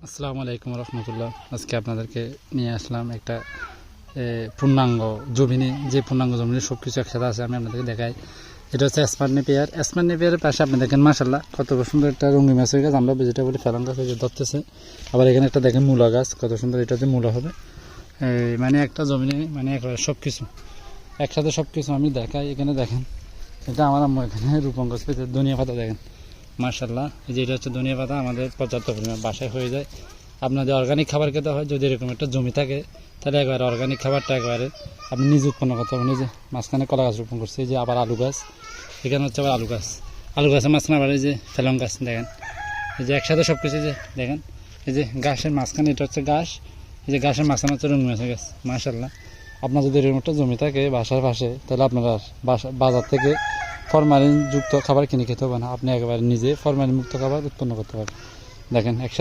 আসসালামু আলাইকুম রহমতুল্লাহ। আজকে আপনাদেরকে নিয়ে আসলাম একটা পূর্ণাঙ্গ জমিনে, যে পূর্ণাঙ্গ জমিনে সব কিছু একসাথে আছে আমি আপনাদেরকে দেখাই। এটা হচ্ছে স্মার্ট নেপিয়ার। স্মার্ট নেপিয়ারের পাশে আপনি দেখেন মাশাল্লাহ কত সুন্দর একটা রঙি মাছের গাছ, আমরা যেটা বলি ফেলান গাছ, যে ধরতেছে। আবার এখানে একটা দেখেন মূলা গাছ, কত সুন্দর, এটা হচ্ছে মূলা হবে। মানে একটা জমিনে মানে একবারে সব কিছু একসাথে, সব কিছু আমি দেখাই। এখানে দেখেন, এটা আমার আম্মু এখানে রূপং গাছ পেয়েছে। ধনিয়া পাতা দেখেন মাশাল্লাহ, এই যে এটা হচ্ছে ধনিয়া পাতা, আমাদের পর্যাপ্ত পরিমাণ বাসায় হয়ে যায়। আপনাদের অর্গানিক খাবার খেতে হয়, যদি এরকম একটা জমি থাকে তাহলে একবারে অর্গানিক খাবারটা একবারে আপনি নিজে উৎপন্ন করতে পারবেন। এই যে মাঝখানে কলা গাছ রোপণ করছে, এই যে আবার আলু গাছ, এখানে হচ্ছে আবার আলু গাছের মাঝখানে আবার এই যে ফেলং গাছ দেখেন, এই যে একসাথে সব কিছু যে দেখেন, এই যে গাছের মাঝখানে এটা হচ্ছে ঘাস, এই যে ঘাসের মাঝখানে হচ্ছে রঙিন মাছের গাছ মাশাল্লাহ। আপনার যদি এরকম একটা জমি থাকে বাসার পাশে, তাহলে আপনারা বাজার থেকে ফরমালিন যুক্ত খাবার কিনে খেতে হবে না, আপনি একেবারে নিজে ফরমালিন মুক্ত খাবার উৎপন্ন করতে পারবেন। দেখেন একসাথে